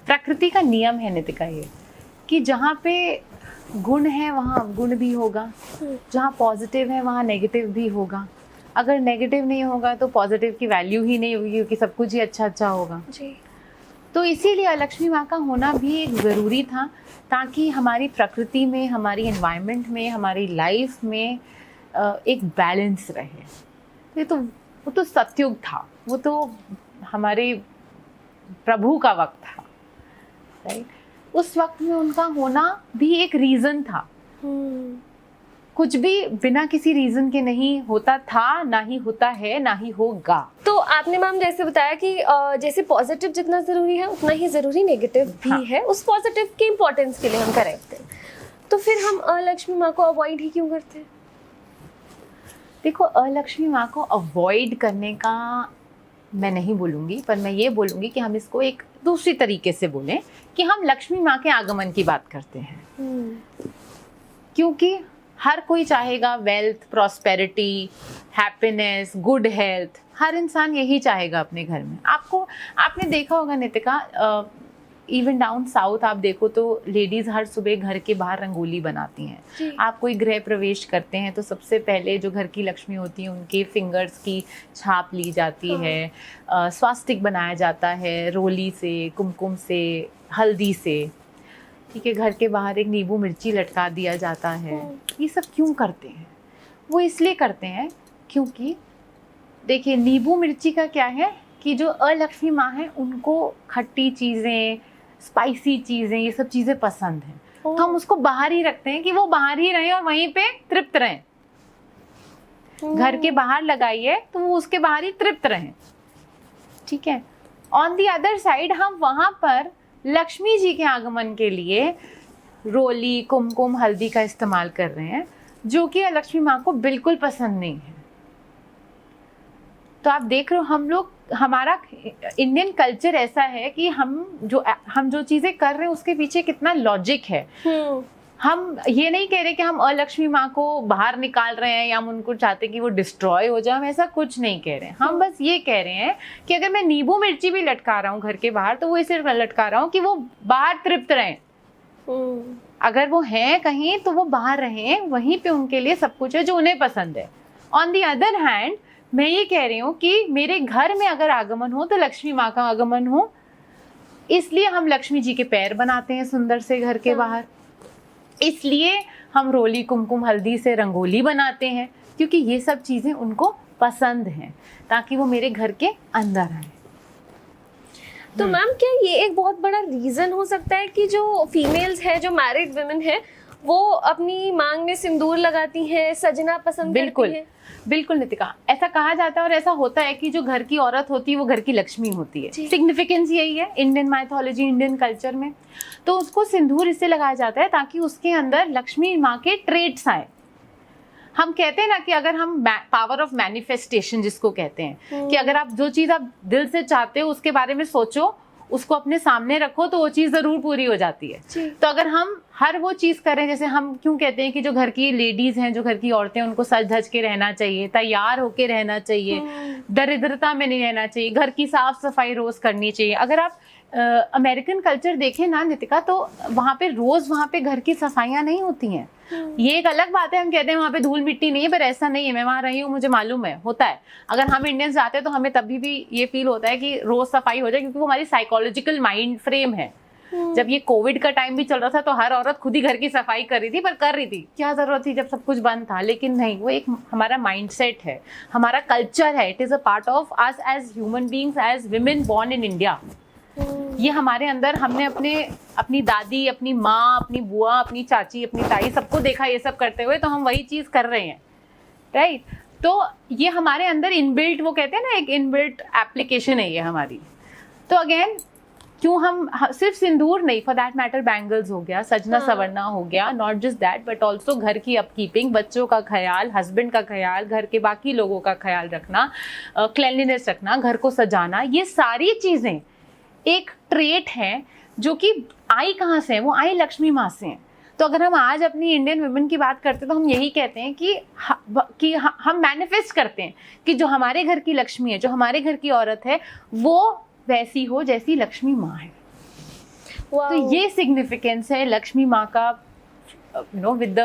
प्रकृति का नियम है नितिका ये, कि जहाँ पे गुण है वहाँ गुण भी होगा, जहाँ पॉजिटिव है वहाँ नेगेटिव भी होगा। अगर नेगेटिव नहीं होगा तो पॉजिटिव की वैल्यू ही नहीं होगी, क्योंकि सब कुछ ही अच्छा अच्छा होगा जी। तो इसीलिए लक्ष्मी माँ का होना भी एक ज़रूरी था, ताकि हमारी प्रकृति में, हमारी एनवायरनमेंट में, हमारी लाइफ में एक बैलेंस रहे। वो तो सतयुग था, वो तो हमारे प्रभु का वक्त था, राइट। उस वक्त में उनका होना भी एक रीज़न था। कुछ भी बिना किसी रीजन के नहीं होता था, ना ही होता है, ना ही होगा। तो आपने मैम जैसे बताया कि जैसे पॉजिटिव जितना ज़रूरी है उतना ही ज़रूरी नेगेटिव भी हाँ। है, उस पॉजिटिव के इम्पोर्टेंस के लिए हम करेक्ट हैं। तो फिर हम अलक्ष्मी माँ को अवॉइड ही क्यों करते हैं? देखो, अलक्ष्मी माँ को अवॉइड करने का मैं नहीं बोलूँगी, पर मैं ये बोलूँगी कि हम इसको एक दूसरी तरीके से बोलें कि हम लक्ष्मी माँ के आगमन की बात करते हैं। क्योंकि हर कोई चाहेगा wealth, prosperity, happiness, good health, हर इंसान यही चाहेगा अपने घर में। आपने देखा होगा नितिका, इवन डाउन साउथ आप देखो तो लेडीज़ हर सुबह घर के बाहर रंगोली बनाती हैं। आप कोई गृह प्रवेश करते हैं तो सबसे पहले जो घर की लक्ष्मी होती है उनके फिंगर्स की छाप ली जाती है, स्वास्तिक बनाया जाता है रोली से, कुमकुम से, हल्दी से, ठीक है। घर के बाहर एक नींबू मिर्ची लटका दिया जाता है। ये सब क्यों करते हैं? वो इसलिए करते हैं क्योंकि देखिए, नींबू मिर्ची का क्या है कि जो अलक्ष्मी माँ है उनको खट्टी चीज़ें, स्पाइसी चीज़ें, ये सब चीज़ें पसंद हैं। तो हम उसको बाहर ही रखते हैं कि वो बाहर ही रहें और वहीं पे तृप्त रहें। घर के बाहर लगाइए तो वो उसके बाहर ही तृप्त रहें, ठीक है। ऑन दी अदर साइड हम वहाँ पर लक्ष्मी जी के आगमन के लिए रोली, कुमकुम, हल्दी का इस्तेमाल कर रहे हैं, जो कि लक्ष्मी माँ को बिल्कुल पसंद नहीं है। तो आप देख रहे हो, हमारा इंडियन कल्चर ऐसा है कि हम जो चीज़ें कर रहे हैं उसके पीछे कितना लॉजिक है। हम ये नहीं कह रहे कि हम अलक्ष्मी माँ को बाहर निकाल रहे हैं या हम उनको चाहते कि वो डिस्ट्रॉय हो जाए, हम ऐसा कुछ नहीं कह रहे हैं। हम बस ये कह रहे हैं कि अगर मैं नींबू मिर्ची भी लटका रहा हूँ घर के बाहर तो वो इसलिए लटका रहा हूँ कि वो बाहर तृप्त रहें। अगर वो हैं कहीं तो वो बाहर रहें, वहीं पे उनके लिए सब कुछ है जो उन्हें पसंद है। ऑन दी अदर हैंड मैं ये कह रही हूँ कि मेरे घर में अगर आगमन हो तो लक्ष्मी माँ का आगमन हो, इसलिए हम लक्ष्मी जी के पैर बनाते हैं सुंदर से घर के बाहर। इसलिए हम रोली, कुमकुम, हल्दी से रंगोली बनाते हैं, क्योंकि ये सब चीज़ें उनको पसंद हैं, ताकि वो मेरे घर के अंदर आए। तो मैम, क्या ये एक बहुत बड़ा रीज़न हो सकता है कि जो फीमेल्स हैं, जो मैरिड वुमेन है, वो अपनी मांग में सिंदूर लगाती हैं, सजना पसंद बिल्कुल करती हैं। बिल्कुल नितिका, ऐसा कहा जाता है और ऐसा होता है कि जो घर की औरत होती है वो घर की लक्ष्मी होती है। जी। सिग्निफिकेंस यही है इंडियन माइथोलॉजी, इंडियन कल्चर में। तो उसको सिंदूर इससे लगाया जाता है ताकि उसके अंदर लक्ष्मी माँ के ट्रेट्स आए। हम कहते हैं ना कि अगर हम पावर ऑफ मैनिफेस्टेशन जिसको कहते हैं, कि अगर आप जो चीज आप दिल से चाहते हो उसके बारे में सोचो, उसको अपने सामने रखो, तो वो चीज जरूर पूरी हो जाती है। जी। तो अगर हम हर वो चीज करें, जैसे हम क्यों कहते हैं कि जो घर की लेडीज हैं, जो घर की औरतें, उनको सज धज के रहना चाहिए, तैयार होके रहना चाहिए, दरिद्रता में नहीं रहना चाहिए, घर की साफ सफाई रोज करनी चाहिए। अगर आप अमेरिकन कल्चर देखें ना नितिका, तो वहाँ पे रोज वहाँ पे घर की सफाइयाँ नहीं होती हैं। ये एक अलग बात है, हम कहते हैं वहाँ पे धूल मिट्टी नहीं है, पर ऐसा नहीं है। मैं वहाँ रही हूँ, मुझे मालूम है, होता है। अगर हम इंडियंस जाते हैं तो हमें तभी भी ये फील होता है कि रोज सफाई हो जाए, क्योंकि वो हमारी साइकोलॉजिकल माइंड फ्रेम है। जब ये कोविड का टाइम भी चल रहा था तो हर औरत खुद ही घर की सफाई कर रही थी, पर कर रही थी, क्या जरूरत थी जब सब कुछ बंद था। लेकिन नहीं, वो एक हमारा माइंडसेट है, हमारा कल्चर है। It is a part of us as human beings, as women born in India. ये हमारे अंदर, हमने अपनी दादी, अपनी माँ, अपनी बुआ, अपनी चाची, अपनी ताई, सबको देखा ये सब करते हुए, तो हम वही चीज कर रहे हैं, राइट। तो ये हमारे अंदर इनबिल्ट, वो कहते हैं ना, एक इनबिल्ट एप्लीकेशन है ये हमारी। तो अगेन, क्यों हम सिर्फ सिंदूर नहीं, फॉर दैट मैटर बैंगल्स हो गया, सजना संवरना हो गया, not just that but also घर की अपकीपिंग, बच्चों का ख्याल, हस्बैंड का ख्याल, घर के बाकी लोगों का ख्याल रखना, क्लेanलीनेस रखना, घर को सजाना, ये सारी चीजें एक ट्रेट है जो कि आई कहाँ से है, वो आई लक्ष्मी माँ से है। तो अगर हम आज अपनी इंडियन वुमेन की बात करते हैं तो हम यही कहते हैं कि हम मैनिफेस्ट करते हैं कि जो हमारे घर की लक्ष्मी है, जो हमारे घर की औरत है, वो वैसी हो जैसी लक्ष्मी माँ है। तो ये सिग्निफिकेंस है लक्ष्मी माँ का, with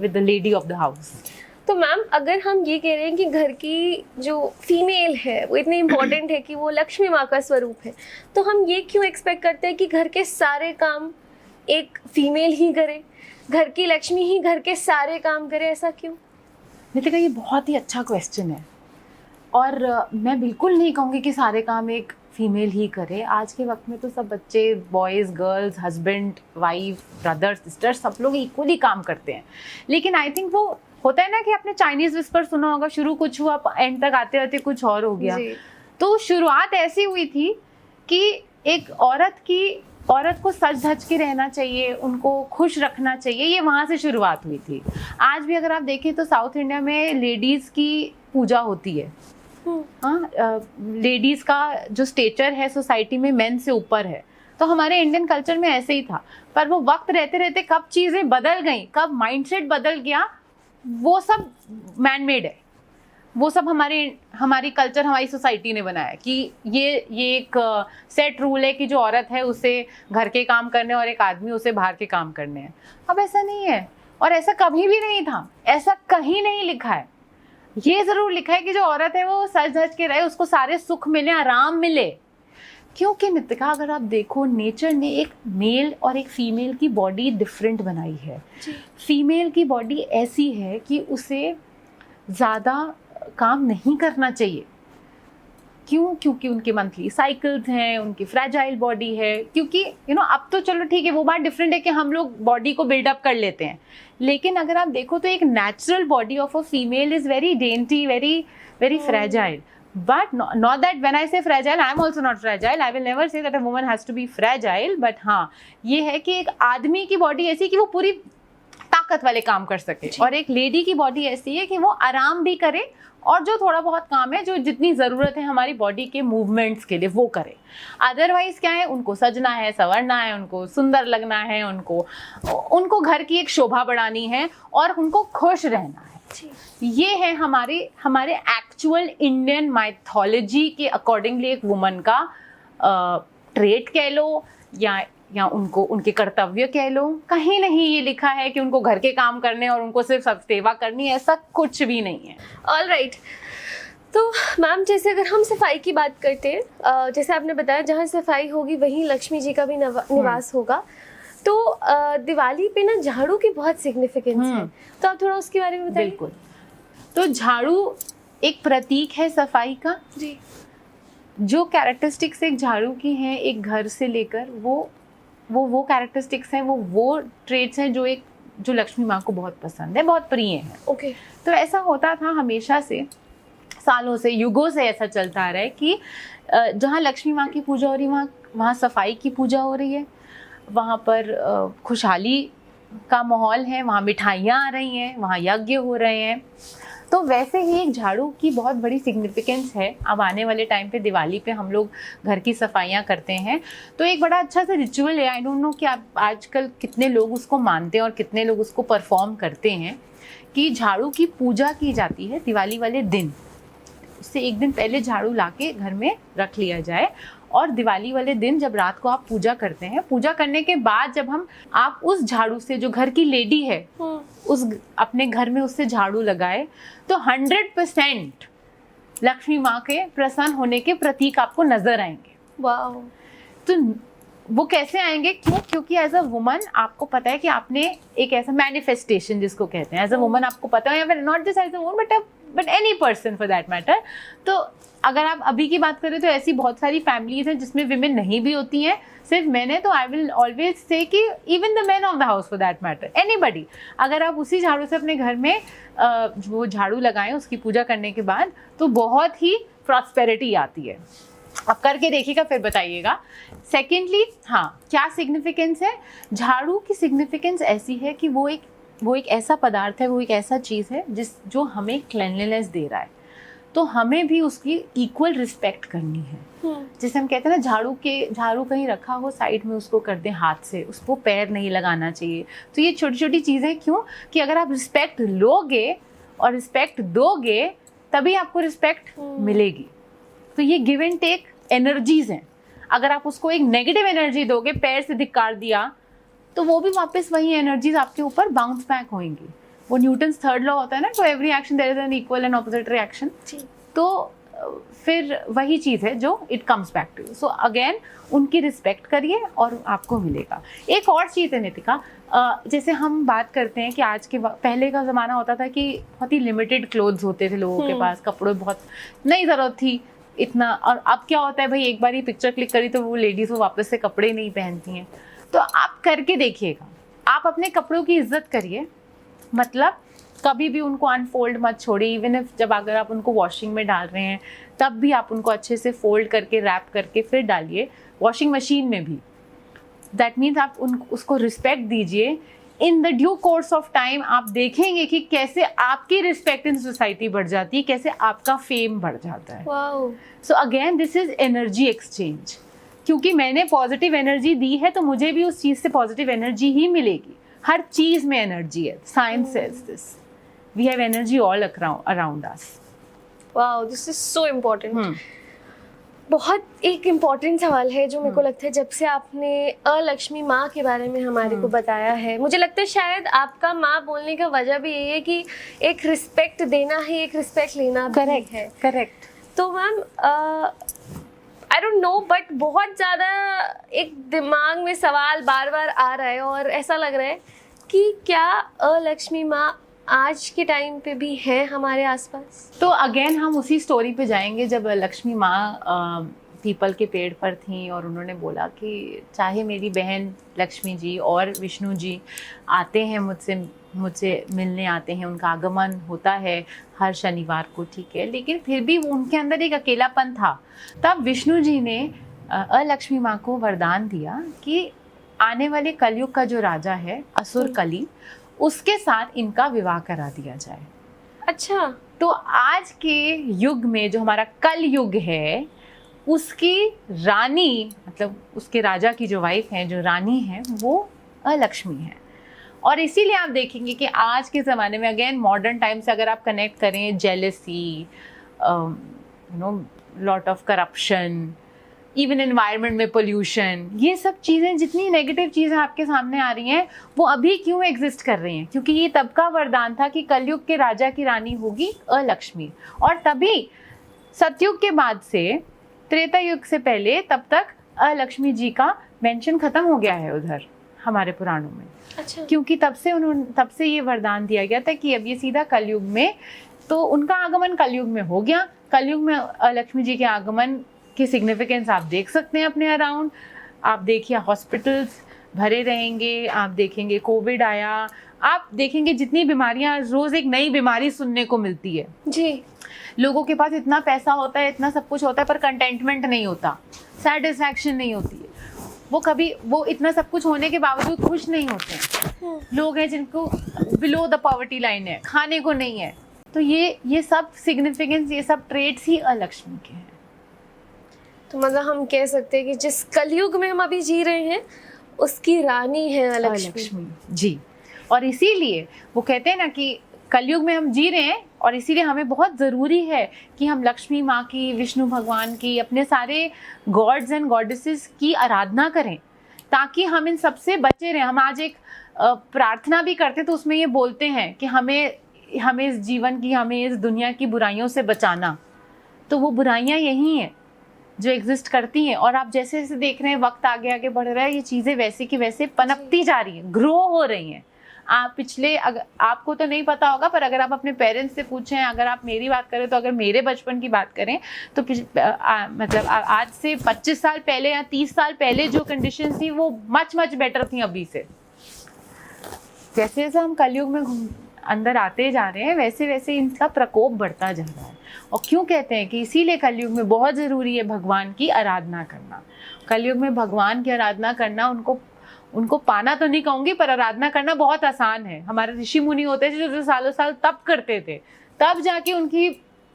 the lady of the house. तो मैम, अगर हम ये कह रहे हैं कि घर की जो फीमेल है वो इतनी इम्पोर्टेंट है कि वो लक्ष्मी माँ का स्वरूप है, तो हम ये क्यों एक्सपेक्ट करते हैं कि घर के सारे काम एक फीमेल ही करे, घर की लक्ष्मी ही घर के सारे काम करे? ऐसा क्यों? नितिका, ये बहुत ही अच्छा क्वेश्चन है, और मैं बिल्कुल नहीं कहूँगी कि सारे काम एक फीमेल ही करे। आज के वक्त में तो सब बच्चे, boys, girls, husband, wife, brother, sister, सब लोग इक्वली काम करते हैं। लेकिन आई थिंक वो होता है ना कि आपने चाइनीज विस्पर सुना होगा, शुरू कुछ हुआ, एंड तक आते आते कुछ और हो गया। तो शुरुआत ऐसी हुई थी कि एक औरत को सज धज के रहना चाहिए, उनको खुश रखना चाहिए, ये वहाँ से शुरुआत हुई थी। आज भी अगर आप देखें तो साउथ इंडिया में लेडीज़ की पूजा होती है। हाँ, लेडीज़ का जो स्टेचर है सोसाइटी में मेन से ऊपर है। तो हमारे इंडियन कल्चर में ऐसे ही था, पर वो वक्त रहते रहते कब चीज़ें बदल गई, कब माइंडसेट बदल गया, वो सब मैन मेड है। वो सब हमारी कल्चर, हमारी सोसाइटी ने बनाया कि ये एक सेट रूल है कि जो औरत है उसे घर के काम करने और एक आदमी उसे बाहर के काम करने हैं। अब ऐसा नहीं है, और ऐसा कभी भी नहीं था, ऐसा कहीं नहीं लिखा है। ये जरूर लिखा है कि जो औरत है वो सज धज के रहे, उसको सारे सुख मिले, आराम मिले। क्योंकि नितिका, अगर आप देखो, नेचर ने एक मेल और एक फीमेल की बॉडी डिफरेंट बनाई है। फीमेल की बॉडी ऐसी है कि उसे ज़्यादा काम नहीं करना चाहिए। क्यों? क्योंकि उनके मंथली साइकिल्स हैं, उनकी फ्रेजाइल बॉडी है। क्योंकि अब तो चलो ठीक है, वो बात डिफरेंट है कि हम लोग बॉडी को बिल्डअप कर लेते हैं, लेकिन अगर आप देखो तो एक natural body of a female is very dainty, very very fragile. But not that when I say fragile, I am also not fragile. I will never say that a woman has to be fragile. But हाँ, ये है कि एक आदमी की body ऐसी कि वो पूरी ताकत वाले काम कर सके, और एक लेडी की बॉडी ऐसी है कि वो आराम भी करे, और जो थोड़ा बहुत काम है, जो जितनी ज़रूरत है हमारी बॉडी के मूवमेंट्स के लिए, वो करे। अदरवाइज क्या है, उनको सजना है, संवरना है, उनको सुंदर लगना है, उनको घर की एक शोभा बढ़ानी है, और उनको खुश रहना है। ये है हमारे एक्चुअल इंडियन माइथोलॉजी के अकॉर्डिंगली एक वुमन का ट्रेट कह लो, या उनके कर्तव्य कह लो। कहीं नहीं ये लिखा है कि उनको घर के काम करने और उनको सिर्फ सेवा करनी है, ऐसा कुछ भी नहीं है। All right. तो मैम, जैसे अगर हम सफाई की बात करते हैं, जैसे आपने बताया जहाँ सफाई होगी वहीं लक्ष्मी जी का भी निवास होगा। तो दिवाली पे ना झाड़ू की बहुत सिग्निफिकेंस है, तो आप थोड़ा उसके बारे में बताइए। बिल्कुल। तो झाड़ू एक प्रतीक है सफाई का जी। जो कैरेक्टरिस्टिक्स एक झाड़ू की हैं, एक घर से लेकर वो कैरेक्टरिस्टिक्स हैं, वो ट्रेट्स हैं जो एक जो लक्ष्मी माँ को बहुत पसंद है, बहुत प्रिय है। ओके। तो ऐसा होता था हमेशा से, सालों से, युगों से ऐसा चलता आ रहा है कि जहाँ लक्ष्मी माँ की पूजा हो रही है वहाँ सफाई की पूजा हो रही है, वहाँ पर खुशहाली का माहौल है, वहाँ मिठाइयाँ आ रही हैं, वहाँ यज्ञ हो रहे हैं। तो वैसे ही एक झाड़ू की बहुत बड़ी सिग्निफिकेंस है। अब आने वाले टाइम पे दिवाली पे हम लोग घर की सफाइयाँ करते हैं, तो एक बड़ा अच्छा सा रिचुअल है। आई डोंट नो कि आप आजकल कितने लोग उसको मानते हैं और कितने लोग उसको परफॉर्म करते हैं, कि झाड़ू की पूजा की जाती है दिवाली वाले दिन। उससे एक दिन पहले झाड़ू लाके घर में रख लिया जाए, और दिवाली वाले दिन जब रात को आप पूजा करते हैं, पूजा करने के बाद जब आप उस झाड़ू से, जो घर की लेडी है उस अपने घर में उससे झाड़ू लगाए, तो 100% लक्ष्मी माँ के प्रसन्न होने के प्रतीक आपको नजर आएंगे। वाह। तो वो कैसे आएंगे? क्योंकि एज अ वुमन आपको पता है कि आपने एक ऐसा मैनिफेस्टेशन जिसको कहते हैं, एज अ वुमन आपको पता है, या फिर not just as a woman but any person for that matter. तो अगर आप अभी की बात करें तो ऐसी बहुत सारी फैमिलीज हैं जिसमें विमेन नहीं भी होती हैं, सिर्फ मैंने, तो आई विल ऑलवेज से कि even the man of the house for that matter, anybody, अगर आप उसी झाड़ू से अपने घर में वो झाड़ू लगाएं उसकी पूजा करने के बाद, तो बहुत ही प्रॉस्पेरिटी आती है। आप करके देखिएगा, फिर बताइएगा। सेकेंडली, हाँ, क्या सिग्निफिकेंस है? झाड़ू की सिग्निफिकेंस ऐसी है कि वो एक ऐसा पदार्थ है, वो एक ऐसा चीज़ है जो हमें क्लेanलीनेस दे रहा है, तो हमें भी उसकी इक्वल रिस्पेक्ट करनी है। जैसे हम कहते हैं ना, झाड़ू कहीं रखा हो साइड में, उसको कर दें हाथ से, उसको पैर नहीं लगाना चाहिए। तो ये छोटी छोटी चीज़ें क्यों, कि अगर आप रिस्पेक्ट लोगे और रिस्पेक्ट दोगे तभी आपको रिस्पेक्ट मिलेगी। तो ये गिव एंड टेक एनर्जीज हैं। अगर आप उसको एक नेगेटिव एनर्जी दोगे, पैर से धिक्कार दिया, तो वो भी वापस वही एनर्जीज आपके ऊपर बाउंस बैक होंगी। वो न्यूटन्स थर्ड लॉ होता है ना, to every action there is an equal and opposite reaction. तो फिर वही चीज़ है जो it comes back to you. So again उनकी रिस्पेक्ट करिए और आपको मिलेगा। एक और चीज़ है नितिका, जैसे हम बात करते हैं कि आज के पहले का ज़माना होता था कि बहुत ही लिमिटेड क्लोथ्स होते थे लोगों के पास, कपड़ों बहुत नहीं ज़रूरत थी इतना। और अब क्या होता है भाई, एक बार ही पिक्चर क्लिक करी तो वो लेडीज़ वो वापस से कपड़े नहीं पहनती हैं। तो आप करके देखिएगा, आप अपने कपड़ों की इज्जत करिए, मतलब कभी भी उनको अनफोल्ड मत छोड़िए। इवन इफ जब अगर आप उनको वॉशिंग में डाल रहे हैं तब भी आप उनको अच्छे से फोल्ड करके रैप करके फिर डालिए, वॉशिंग मशीन में भी। दैट मीन्स आप उसको रिस्पेक्ट दीजिए। In the due course of time आप देखेंगे कि कैसे आपकी रिस्पेक्ट इन सोसाइटी बढ़ जाती है, कैसे आपका फेम बढ़ जाता है। So again this is energy exchange. क्योंकि मैंने पॉजिटिव एनर्जी दी है तो मुझे भी उस चीज़ से पॉजिटिव एनर्जी ही मिलेगी। हर चीज़ में एनर्जी है। Science says this, we have energy all around us. Wow, this is so important. बहुत एक इम्पॉर्टेंट सवाल है जो मेरे को लगता है जब से आपने अलक्ष्मी माँ के बारे में हमारे को बताया है, मुझे लगता है शायद आपका माँ बोलने का वजह भी यही है कि एक रिस्पेक्ट देना ही एक रिस्पेक्ट लेना भी है। करेक्ट। तो ma'am I don't know, but बहुत ज़्यादा एक दिमाग में सवाल बार बार आ रहा है और ऐसा लग रहा है कि क्या अलक्ष्मी माँ आज के टाइम पे भी है हमारे आसपास? तो अगेन हम उसी स्टोरी पे जाएंगे जब लक्ष्मी माँ पीपल के पेड़ पर थी और उन्होंने बोला कि चाहे मेरी बहन लक्ष्मी जी और विष्णु जी आते हैं मुझसे मिलने आते हैं, उनका आगमन होता है हर शनिवार को, ठीक है, लेकिन फिर भी उनके अंदर एक अकेलापन था। तब विष्णु जी ने अलक्ष्मी माँ को वरदान दिया कि आने वाले कलयुग का जो राजा है असुर कली, उसके साथ इनका विवाह करा दिया जाए। अच्छा। तो आज के युग में जो हमारा कल युग है, उसकी रानी, मतलब उसके राजा की जो वाइफ है, जो रानी है, वो अलक्ष्मी है। और इसीलिए आप देखेंगे कि आज के ज़माने में अगेन मॉडर्न टाइम से अगर आप कनेक्ट करें, jealousy, lot of corruption, even environment में पोल्यूशन, ये सब चीज़ें, जितनी नेगेटिव चीज़ें आपके सामने आ रही हैं, वो अभी क्यों एग्जिस्ट कर रही हैं? क्योंकि ये तब का वरदान था कि कलयुग के राजा की रानी होगी अलक्ष्मी। और तभी सतयुग के बाद से, त्रेता युग से पहले, तब तक अलक्ष्मी जी का मेंशन खत्म हो गया है उधर हमारे पुराणों में। अच्छा। क्योंकि तब से ये वरदान दिया गया था कि अब ये सीधा कलयुग में, तो उनका आगमन कलयुग में हो गया। कलयुग में अलक्ष्मी जी के आगमन की सिग्निफिकेंस आप देख सकते हैं अपने अराउंड। आप देखिए हॉस्पिटल्स भरे रहेंगे। आप देखेंगे कोविड आया, आप देखेंगे जितनी बीमारियां, रोज एक नई बीमारी सुनने को मिलती है जी। लोगों के पास इतना पैसा होता है, इतना सब कुछ होता है, पर कंटेंटमेंट नहीं होता, सेटिस्फैक्शन नहीं होती है। वो इतना सब कुछ होने के बावजूद खुश नहीं होते हैं। लोग हैं जिनको बिलो द पॉवर्टी लाइन है, खाने को नहीं है। तो ये सब सिग्निफिकेंस, ये सब ट्रेट्स ही अलक्ष्मी के हैं। तो मतलब हम कह सकते हैं कि जिस कलयुग में हम अभी जी रहे हैं उसकी रानी है अलक्ष्मी। जी। और इसीलिए वो कहते हैं ना कि कलयुग में हम जी रहे हैं, और इसीलिए हमें बहुत ज़रूरी है कि हम लक्ष्मी माँ की, विष्णु भगवान की, अपने सारे गॉड्स एंड गॉडेसेस की आराधना करें, ताकि हम इन सबसे बचे रहें। हम आज एक प्रार्थना भी करते हैं तो उसमें ये बोलते हैं कि हमें इस जीवन की, हमें इस दुनिया की बुराइयों से बचाना। तो वो बुराइयाँ यही हैं जो एग्जिस्ट करती हैं, और आप जैसे जैसे देख रहे हैं वक्त आगे आगे बढ़ रहा है, ये चीज़ें वैसे की वैसे पनपती जा रही हैं, ग्रो हो रही हैं। आप आपको तो नहीं पता होगा, पर अगर आप अपने पेरेंट्स से पूछें, अगर आप मेरी बात करें तो अगर मेरे बचपन की बात करें तो मतलब आज से 25 साल पहले या 30 साल पहले जो कंडीशंस थी वो मच बेटर थी अभी से। जैसे जैसे हम कलयुग में अंदर आते जा रहे हैं, वैसे वैसे इनका प्रकोप बढ़ता जा रहा है। और क्यों कहते हैं कि इसीलिए कलयुग में बहुत ज़रूरी है भगवान की आराधना करना। कलयुग में भगवान की आराधना करना, उनको पाना तो नहीं कहूँगी, पर आराधना करना बहुत आसान है। हमारे ऋषि मुनि होते थे जो सालों साल तप करते थे, तब जाके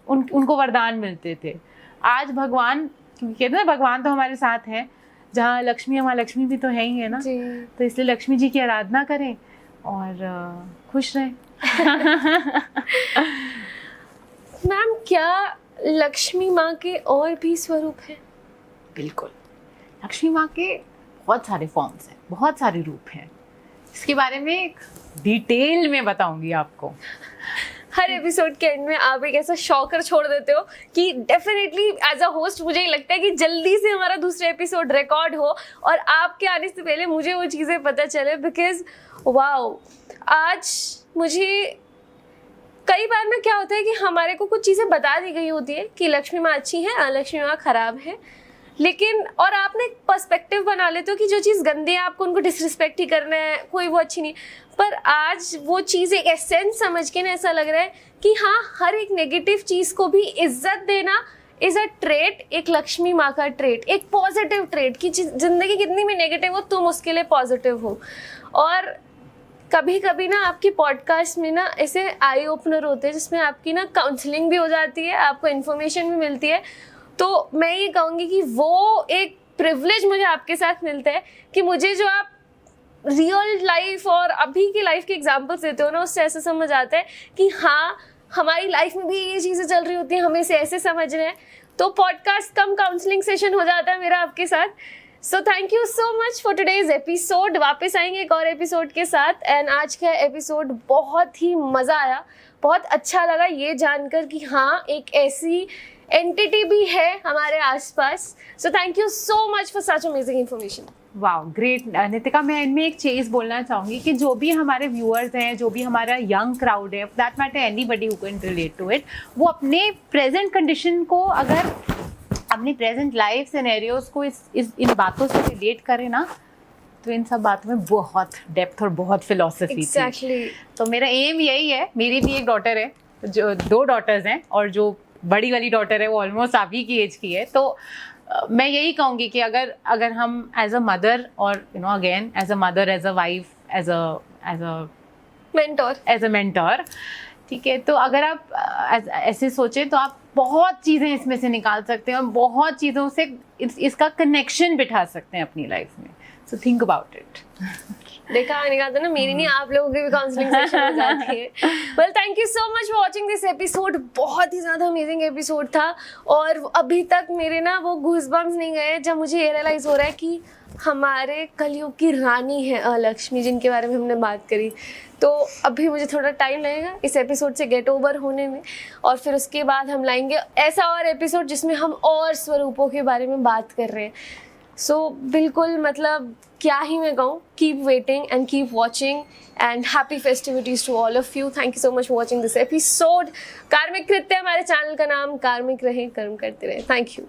उनको वरदान मिलते थे। आज भगवान, क्योंकि कहते हैं भगवान तो हमारे साथ है, जहाँ लक्ष्मी है वहाँ लक्ष्मी भी तो है ही, है ना। तो इसलिए लक्ष्मी जी की आराधना करें और खुश रहें। मैम, क्या लक्ष्मी माँ के और भी स्वरूप हैं? बिल्कुल, लक्ष्मी माँ के बहुत सारे फॉर्म्स हैं, बहुत सारे रूप हैं। इसके बारे में डिटेल में बताऊंगी आपको। हर एपिसोड के एंड में आप एक ऐसा शॉकर छोड़ देते हो कि डेफिनेटली एज अ होस्ट मुझे ये लगता है कि जल्दी से हमारा दूसरा एपिसोड रिकॉर्ड हो और आपके आने से पहले मुझे वो चीज़ें पता चले। बिकॉज वाओ, आज मुझे कई बार ना क्या होता है कि हमारे को कुछ चीज़ें बता दी गई होती है कि लक्ष्मी माँ अच्छी है, लक्ष्मी माँ खराब है, लेकिन और आपने एक पर्सपेक्टिव बना लेते हो कि जो चीज़ गंदी है आपको उनको डिसरिस्पेक्ट ही करना है, कोई वो अच्छी नहीं। पर आज वो चीज़ एक एसेंस समझ के ना ऐसा लग रहा है कि हाँ, हर एक नेगेटिव चीज़ को भी इज्जत देना इज़ अ ट्रेट, एक लक्ष्मी माँ का ट्रेट, एक पॉजिटिव ट्रेट कि जिंदगी कितनी भी नेगेटिव हो तुम उसके लिए पॉजिटिव हो। और कभी कभी ना आपकी पॉडकास्ट में ना ऐसे आई ओपनर होते हैं जिसमें आपकी ना काउंसलिंग भी हो जाती है, आपको इन्फॉर्मेशन भी मिलती है। तो मैं ये कहूँगी कि वो एक प्रिविलेज मुझे आपके साथ मिलता है कि मुझे जो आप रियल लाइफ और अभी की लाइफ के एग्जांपल्स देते हो ना, उससे ऐसे समझ आता है कि हाँ, हमारी लाइफ में भी ये चीज़ें चल रही होती हैं, हमें इसे ऐसे समझना है। तो पॉडकास्ट कम काउंसलिंग सेशन हो जाता है मेरा आपके साथ। So thank you so much for today's episode. वापस आएंगे एक और एपिसोड के साथ। एंड आज का एपिसोड बहुत ही मज़ा आया, बहुत अच्छा लगा ये जानकर कि हाँ, एक ऐसी एंटिटी भी है हमारे आसपास। So thank you so much for such amazing information. वाह, ग्रेट नितिका। मैं इनमें एक चीज़ बोलना चाहूँगी कि जो भी हमारे व्यूअर्स हैं, जो भी हमारा यंग क्राउड है, that matter anybody who can relate to it, वो अपने प्रेजेंट कंडीशन को, अगर अपनी प्रेजेंट लाइफ सिनेरियोज को इन बातों से रिलेट करें ना, तो इन सब बातों में बहुत डेप्थ और बहुत फिलॉसफी थी। तो मेरा एम यही है। मेरी भी एक डॉटर है, जो 2 डॉटर्स हैं, और जो बड़ी वाली डॉटर है वो ऑलमोस्ट आप ही की एज की है। तो मैं यही कहूँगी कि अगर हम एज अ मदर, और again as a mother, as a wife, as a mentor, ठीक है, तो अगर आप ऐसे सोचें तो आप बहुत चीज़ें इसमें से निकाल सकते हैं और बहुत चीज़ों से इसका कनेक्शन बिठा सकते हैं अपनी लाइफ में। So think about it. देखा निकाल ना, मेरी नहीं, आप लोगों की भी काउंसलिंग सेशन हो जाती है। Well, thank you so much for watching this episode. बहुत ही ज़्यादा अमेजिंग एपिसोड था, और अभी तक मेरे ना वो गूज़बम्स नहीं गए जब मुझे ये रियलाइज़ हो रहा है कि हमारे कलयुग की रानी है लक्ष्मी, जिनके बारे में हमने बात करी। तो अभी मुझे थोड़ा टाइम लगेगा इस एपिसोड से गेट ओवर होने में, और फिर उसके बाद हम लाएंगे ऐसा और एपिसोड जिसमें हम और स्वरूपों के बारे में बात कर रहे हैं। सो बिल्कुल, मतलब क्या ही मैं कहूँ, keep waiting and keep watching, and happy festivities to all of you. Thank you so much for watching this episode. कार्मिक कृत्य हमारे चैनल का नाम, कार्मिक रहे, कर्म करते रहे। Thank you.